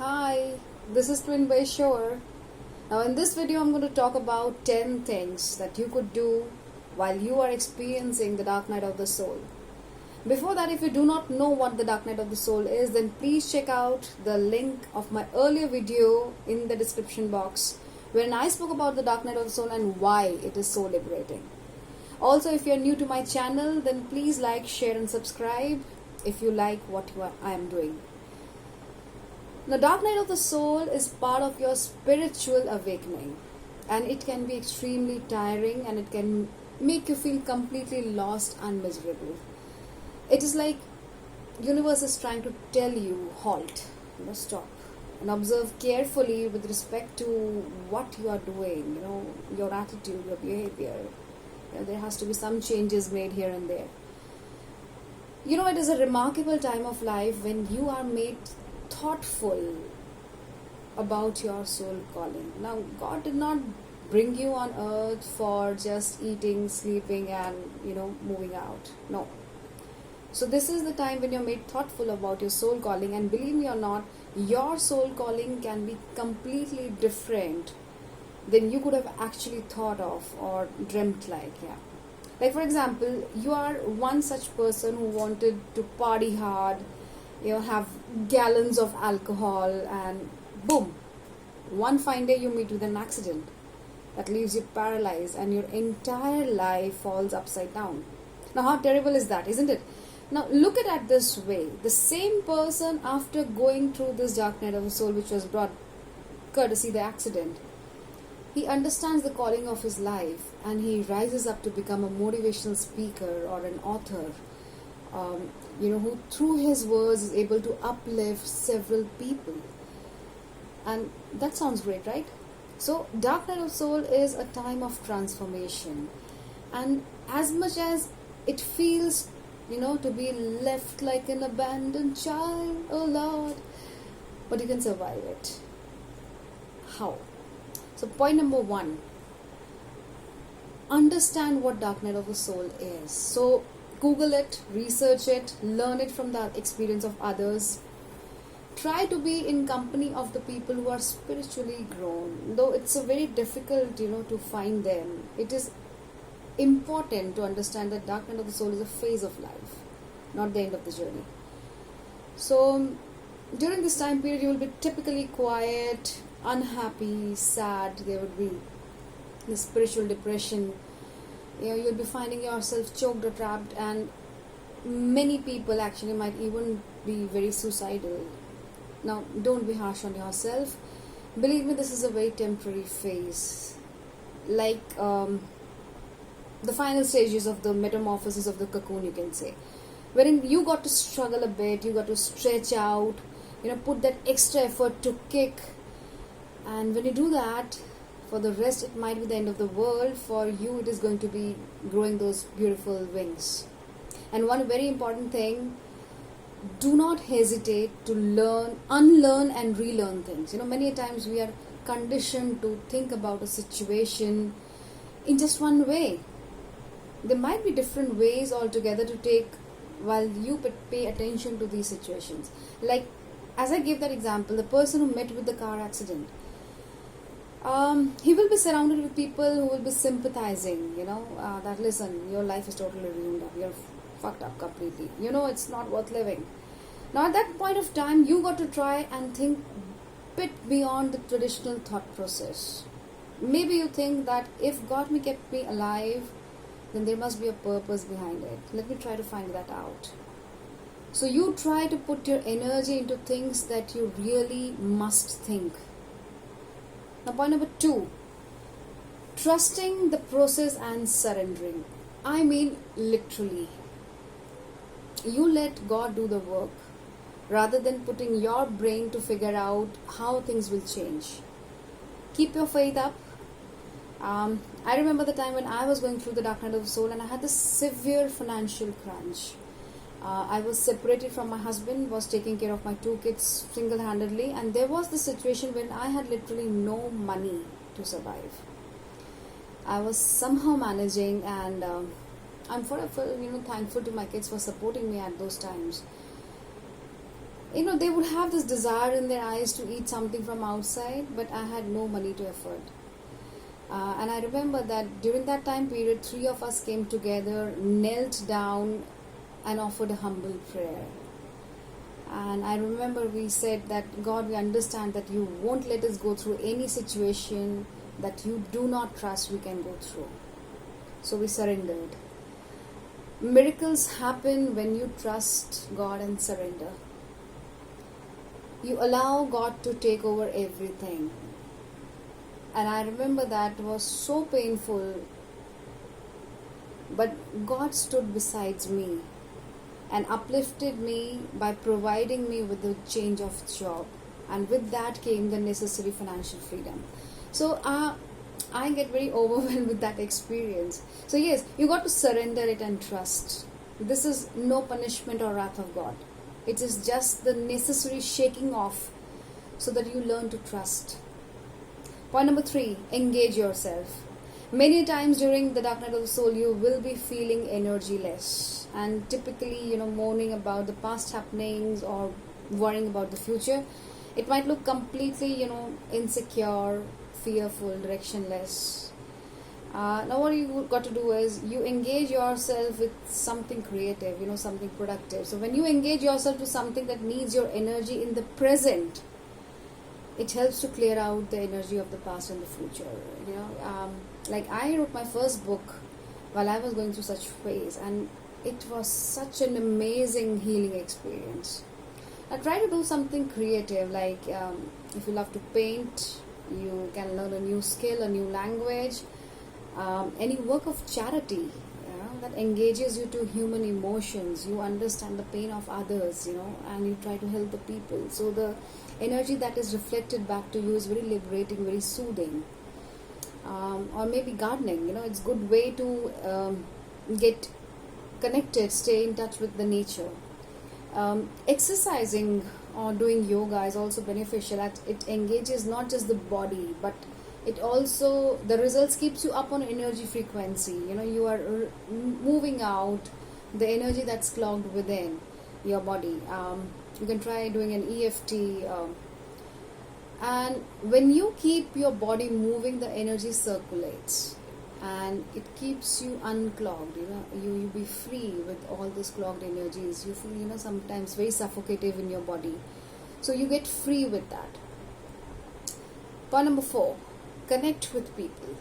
Hi, this is Twin by Shore. Now, in this video, I'm going to talk about 10 things that you could do while you are experiencing the dark night of the soul. Before that, if you do not know what the dark night of the soul is, then please check out the link of my earlier video in the description box when I spoke about the dark night of the soul and why it is so liberating. Also, if you are new to my channel, then please like, share, and subscribe if you like what I am doing. The dark night of the soul is part of your spiritual awakening, and it can be extremely tiring and it can make you feel completely lost and miserable. It is like universe is trying to tell you halt, stop and observe carefully with respect to what you are doing, your attitude, your behavior. There has to be some changes made here and there. It is a remarkable time of life when you are made thoughtful about your soul calling. Now, God did not bring you on earth for just eating, sleeping, and moving out. No. So this is the time when you're made thoughtful about your soul calling, and believe me or not, your soul calling can be completely different than you could have actually thought of or dreamt like. Like, for example, you are one such person who wanted to party hard, have gallons of alcohol, and boom, one fine day you meet with an accident that leaves you paralyzed and your entire life falls upside down. Now, how terrible is that, isn't it? Now, look at it this way. The same person, after going through this dark night of the soul, which was brought courtesy the accident, he understands the calling of his life and he rises up to become a motivational speaker or an author, who through his words is able to uplift several people. And that sounds great, right? So, Dark Night of Soul is a time of transformation. And as much as it feels, to be left like an abandoned child, oh Lord, but you can survive it. How? So, point number 1. Understand what Dark Night of the Soul is. So, Google it, research it, learn it from the experience of others. Try to be in company of the people who are spiritually grown. Though it's a very difficult, to find them. It is important to understand that Dark Night of the Soul is a phase of life, not the end of the journey. So, during this time period, you will be typically quiet, unhappy, sad. There would be the spiritual depression. You'll be finding yourself choked or trapped, and many people actually might even be very suicidal. Now, don't be harsh on yourself. Believe me, this is a very temporary phase. Like the final stages of the metamorphosis of the cocoon, you can say. Wherein you got to struggle a bit, you got to stretch out, put that extra effort to kick. And when you do that, for the rest, it might be the end of the world. For you, it is going to be growing those beautiful wings. And one very important thing, do not hesitate to unlearn and relearn things. Many times we are conditioned to think about a situation in just one way. There might be different ways altogether to take while you pay attention to these situations. Like, as I gave that example, the person who met with the car accident, he will be surrounded with people who will be sympathizing, that listen, your life is totally ruined up, you're fucked up completely, it's not worth living. Now, at that point of time, you got to try and think bit beyond the traditional thought process. Maybe you think that if God kept me alive, then there must be a purpose behind it. Let me try to find that out. So you try to put your energy into things that you really must think. Now, point number 2, trusting the process and surrendering. I mean, literally. You let God do the work rather than putting your brain to figure out how things will change. Keep your faith up. I remember the time when I was going through the dark night of the soul and I had this severe financial crunch. I was separated from my husband, was taking care of my 2 kids single-handedly, and there was this situation when I had literally no money to survive. I was somehow managing, and I'm forever thankful to my kids for supporting me at those times. They would have this desire in their eyes to eat something from outside, but I had no money to afford. And I remember that during that time period, three of us came together, knelt down, and offered a humble prayer. And I remember we said that, God, we understand that you won't let us go through any situation that you do not trust we can go through. So we surrendered. Miracles happen when you trust God and surrender. You allow God to take over everything. And I remember that was so painful. But God stood beside me and uplifted me by providing me with a change of job. And with that came the necessary financial freedom. So I get very overwhelmed with that experience. So yes, you got to surrender it and trust. This is no punishment or wrath of God. It is just the necessary shaking off so that you learn to trust. Point number 3, engage yourself. Many times during the dark night of the soul, you will be feeling energyless and typically, moaning about the past happenings or worrying about the future. It might look completely, insecure, fearful, directionless. Now what you got to do is you engage yourself with something creative, something productive. So when you engage yourself to something that needs your energy in the present, it helps to clear out the energy of the past and the future. Like I wrote my first book while I was going through such phase, and it was such an amazing healing experience. I try to do something creative, like if you love to paint, you can learn a new skill, a new language, any work of charity that engages you to human emotions. You understand the pain of others, and you try to help the people. So the energy that is reflected back to you is very liberating, very soothing. Or maybe gardening, it's a good way to get connected, stay in touch with the nature. Exercising or doing yoga is also beneficial. It engages not just the body, but it also, the results keeps you up on energy frequency. You are moving out the energy that's clogged within your body. You can try doing an EFT. And when you keep your body moving, the energy circulates and it keeps you unclogged. You be free with all these clogged energies. You feel, sometimes very suffocative in your body. So you get free with that. Point number 4, connect with people.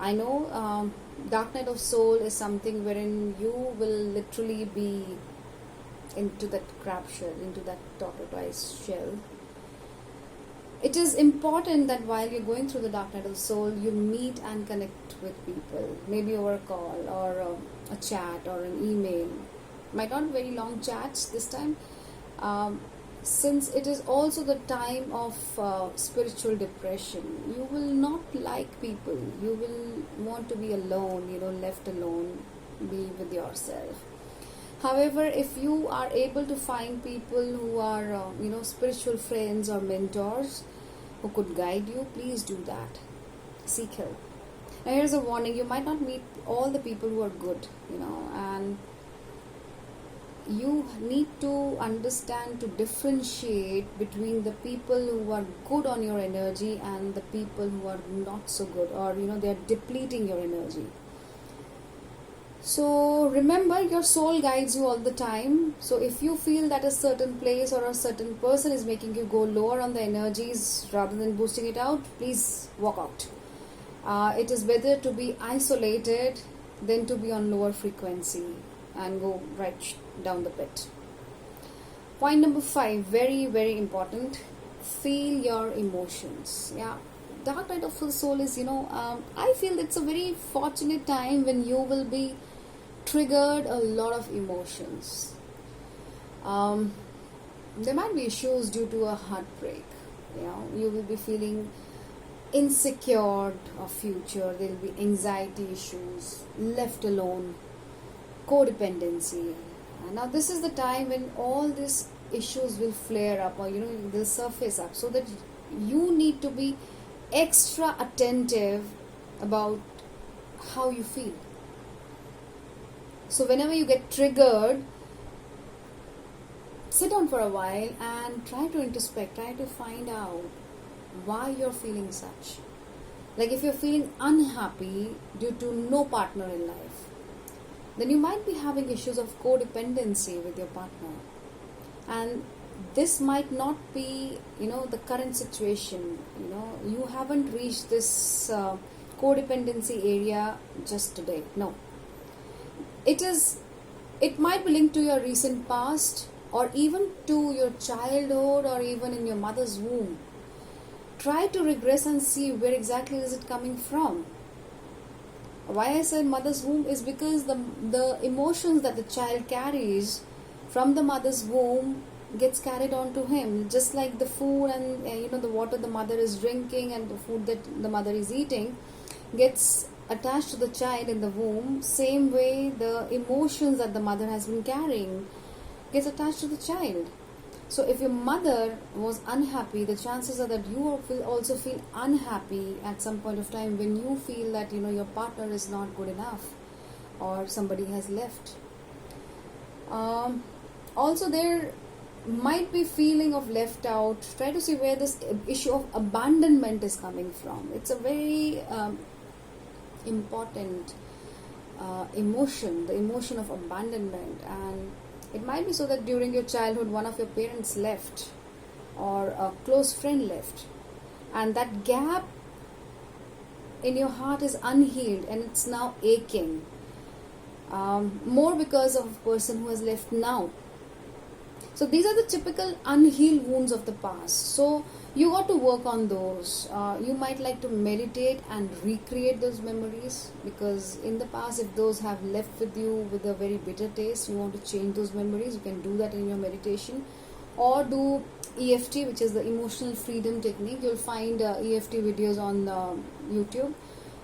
I know Dark Night of Soul is something wherein you will literally be into that crab shell, into that tortoise shell. It is important that while you're going through the Dark Night of the Soul, you meet and connect with people, maybe over a call or a chat or an email. Might not be very long chats this time, since it is also the time of spiritual depression. You will not like people. You will want to be alone, left alone, be with yourself. However, if you are able to find people who are, spiritual friends or mentors who could guide you, please do that. Seek help. Now, here's a warning. You might not meet all the people who are good, and you need to understand to differentiate between the people who are good on your energy and the people who are not so good, or, they are depleting your energy. So remember, your soul guides you all the time. So if you feel that a certain place or a certain person is making you go lower on the energies rather than boosting it out, please walk out. It is better to be isolated than to be on lower frequency and go right down the pit. Point number 5, very, very important. Feel your emotions. Yeah. Dark Night of the Soul is, I feel it's a very fortunate time when you will be triggered a lot of emotions. There might be issues due to a heartbreak. You will be feeling insecure of future. There will be anxiety issues, left alone, codependency. And now this is the time when all these issues will flare up, or they'll surface up, so that you need to be extra attentive about how you feel. So whenever you get triggered, sit down for a while and try to introspect, try to find out why you're feeling such. Like if you're feeling unhappy due to no partner in life, then you might be having issues of codependency with your partner. And this might not be, the current situation. You haven't reached this codependency area just today. No. It might be linked to your recent past, or even to your childhood, or even in your mother's womb. Try to regress and see where exactly is it coming from. Why I said mother's womb is because the emotions that the child carries from the mother's womb gets carried on to him, just like the food and the water the mother is drinking and the food that the mother is eating gets attached to the child in the womb. Same way the emotions that the mother has been carrying gets attached to the child. So if your mother was unhappy, the chances are that you will also feel unhappy at some point of time when you feel that your partner is not good enough or somebody has left. Also, there might be feeling of left out. Try to see where this issue of abandonment is coming from. It's a very important emotion, the emotion of abandonment. And it might be so that during your childhood one of your parents left or a close friend left, and that gap in your heart is unhealed and it's now aching, more because of a person who has left now. So these are the typical unhealed wounds of the past. So you got to work on those. You might like to meditate and recreate those memories, because in the past, if those have left with you with a very bitter taste, you want to change those memories, you can do that in your meditation. Or do EFT, which is the emotional freedom technique. You'll find EFT videos on YouTube.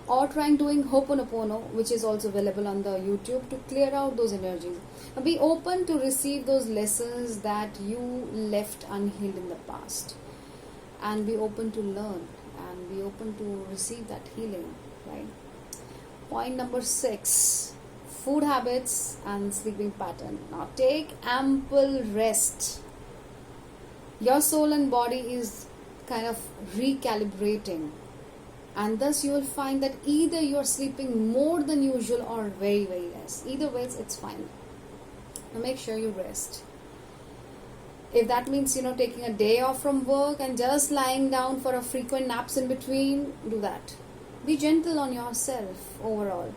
Or trying doing Ho'oponopono, which is also available on the YouTube, to clear out those energies. Be open to receive those lessons that you left unhealed in the past, and be open to learn and be open to receive that healing, right? Point number 6, food habits and sleeping pattern. Now take ample rest. Your soul and body is kind of recalibrating, and thus you will find that either you are sleeping more than usual or very, very less. Either ways, it's fine. Now make sure you rest. If that means taking a day off from work and just lying down for a frequent naps in between, do that. Be gentle on yourself overall.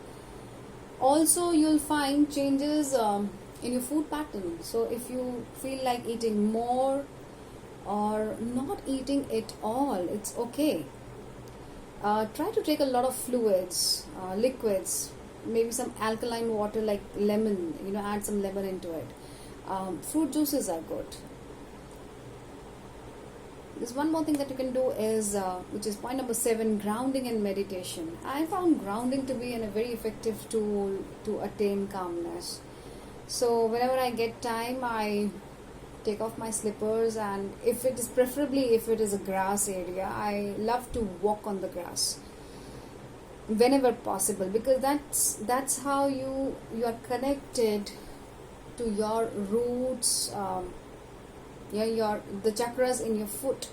Also, you'll find changes in your food pattern. So if you feel like eating more or not eating at all, it's okay. Try to take a lot of fluids, liquids, maybe some alkaline water like lemon, add some lemon into it. Fruit juices are good. There's one more thing that you can do is, which is point number 7, grounding and meditation. I found grounding to be a very effective tool to attain calmness. So whenever I get time, I take off my slippers, and if it is a grass area, I love to walk on the grass whenever possible, because that's how you are connected to your roots. The chakras in your foot,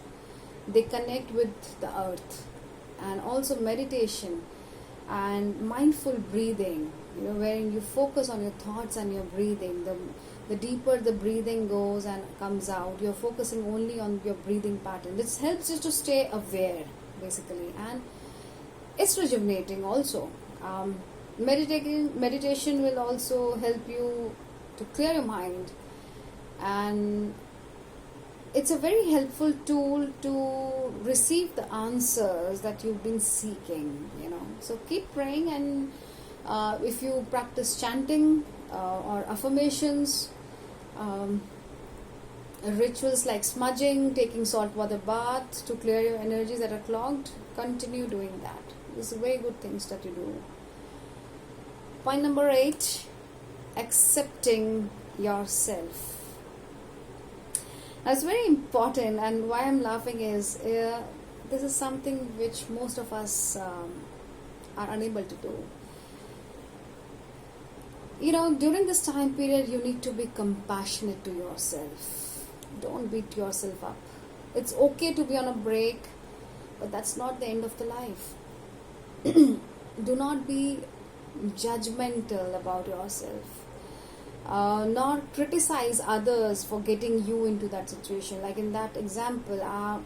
they connect with the earth. And also meditation and mindful breathing, wherein you focus on your thoughts and your breathing. The deeper the breathing goes and comes out, you're focusing only on your breathing pattern. This helps you to stay aware, basically, and it's rejuvenating also. Meditation will also help you to clear your mind, and it's a very helpful tool to receive the answers that you've been seeking, So keep praying, and if you practice chanting or affirmations, rituals like smudging, taking salt water bath to clear your energies that are clogged, continue doing that. These are very good things that you do. Point number 8, accepting yourself. That's very important, and why I'm laughing is this is something which most of us are unable to do. During this time period, you need to be compassionate to yourself. don't beat yourself up. It's okay to be on a break, but that's not the end of the life. Do not be judgmental about yourself. Nor criticize others for getting you into that situation. Like in that example,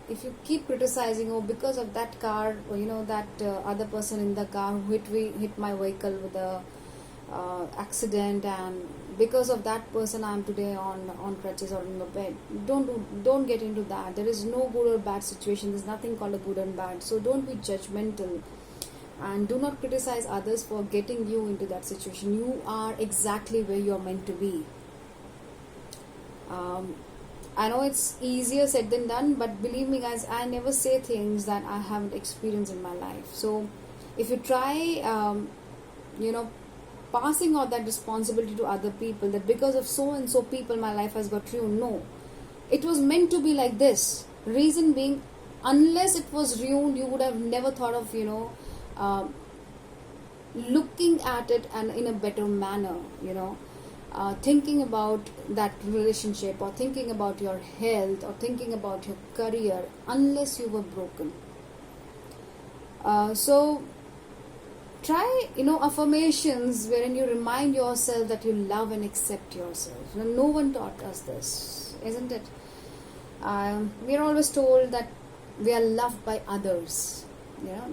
if you keep criticizing, oh, because of that car, or that other person in the car who hit my vehicle with a accident, and because of that person I'm today on crutches or in the bed. Don't get into that. There is no good or bad situation. There's nothing called a good and bad. So don't be judgmental, and do not criticize others for getting you into that situation. You are exactly where you're meant to be. I know it's easier said than done, but believe me guys, I never say things that I haven't experienced in my life. So if you try passing out that responsibility to other people, that because of so and so people my life has got ruined, no, it was meant to be like this. Reason being, unless it was ruined, you would have never thought of looking at it and in a better manner, thinking about that relationship, or thinking about your health, or thinking about your career, unless you were broken. So try affirmations wherein you remind yourself that you love and accept yourself. No one taught us this, isn't it? We are always told that we are loved by others.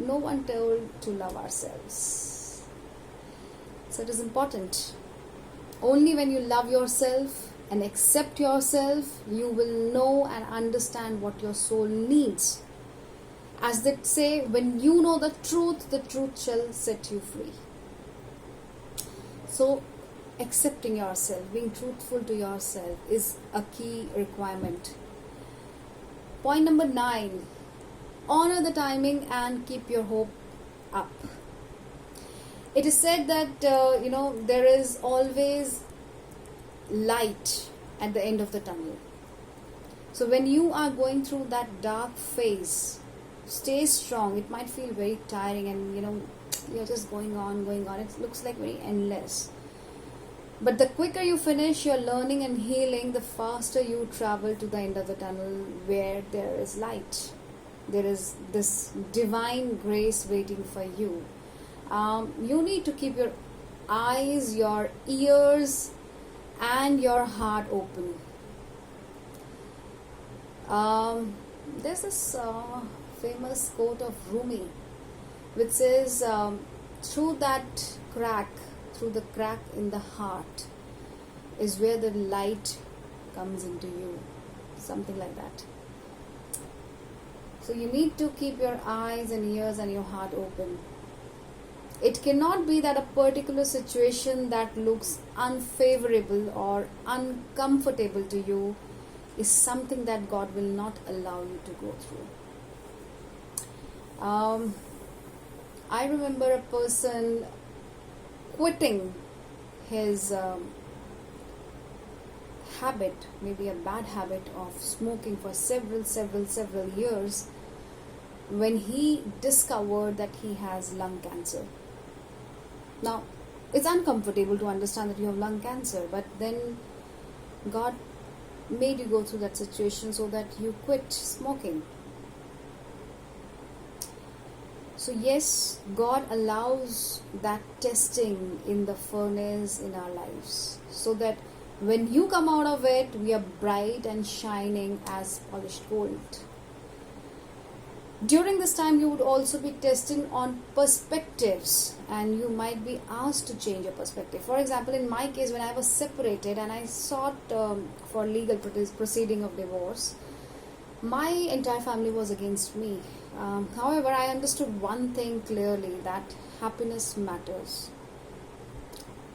No one told to love ourselves. So it is important. Only when you love yourself and accept yourself, you will know and understand what your soul needs. As they say, when you know the truth shall set you free. So accepting yourself, being truthful to yourself is a key requirement. Point number 9. Honor the timing and keep your hope up. It is said that there is always light at the end of the tunnel. So when you are going through that dark phase, stay strong. It might feel very tiring, and you're just going on. It looks like very endless. But the quicker you finish your learning and healing, the faster you travel to the end of the tunnel where there is light. There is this divine grace waiting for you. You need to keep your eyes, your ears, and your heart open. There's this famous quote of Rumi, which says, through the crack in the heart is where the light comes into you. Something like that. So you need to keep your eyes and ears and your heart open. It cannot be that a particular situation that looks unfavorable or uncomfortable to you is something that God will not allow you to go through. I remember a person quitting his habit, maybe a bad habit of smoking for several years, when he discovered that he has lung cancer. Now, it's uncomfortable to understand that you have lung cancer, but then God made you go through that situation so that you quit smoking. So yes, God allows that testing in the furnace in our lives, so that when you come out of it, we are bright and shining as polished gold. During this time, you would also be testing on perspectives, and you might be asked to change your perspective. For example, in my case, when I was separated and I sought for legal proceeding of divorce, my entire family was against me. However, I understood one thing clearly, that happiness matters.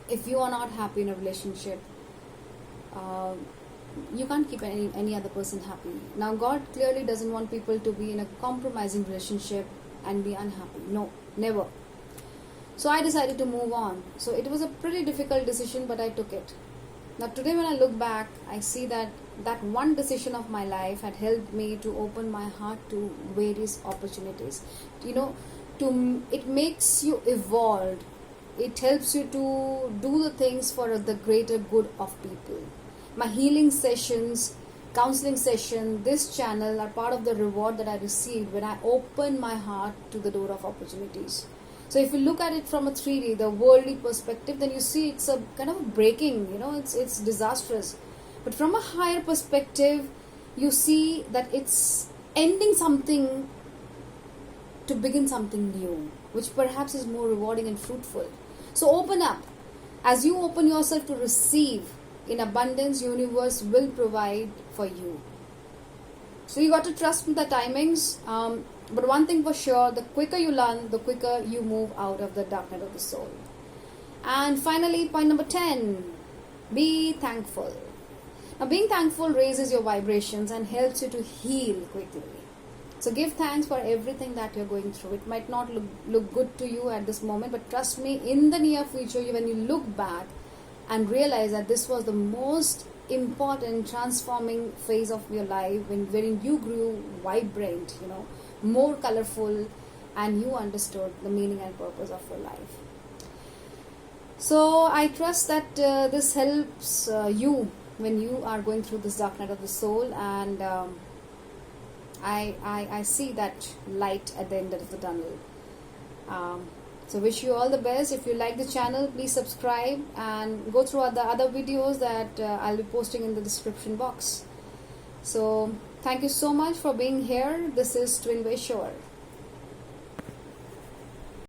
If you are not happy in a relationship, you can't keep any other person happy. Now, God clearly doesn't want people to be in a compromising relationship and be unhappy. No, never. So I decided to move on. So it was a pretty difficult decision, but I took it. Now today when I look back, I see that one decision of my life had helped me to open my heart to various opportunities. It makes you evolve. It helps you to do the things for the greater good of people. My healing sessions counseling session, this channel are part of the reward that I received when I opened my heart to the door of opportunities. So if you look at it from a 3D, the worldly perspective, then you see it's a kind of breaking, it's disastrous. But from a higher perspective, you see that it's ending something to begin something new, which perhaps is more rewarding and fruitful. So open up. As you open yourself to receive in abundance, universe will provide for you. So you got to trust the timings. But one thing for sure, the quicker you learn, the quicker you move out of the dark night of the soul. And finally, point number 10, be thankful. Now, being thankful raises your vibrations and helps you to heal quickly. So give thanks for everything that you're going through. It might not look good to you at this moment, but trust me, in the near future, when you look back and realize that this was the most important transforming phase of your life, wherein you grew vibrant, more colorful, and you understood the meaning and purpose of your life. So I trust that this helps you when you are going through this dark night of the soul, and I see that light at the end of the tunnel. So wish you all the best. If you like the channel, please subscribe and go through the other videos that I'll be posting in the description box. So thank you so much for being here. This is Twin Way Shore.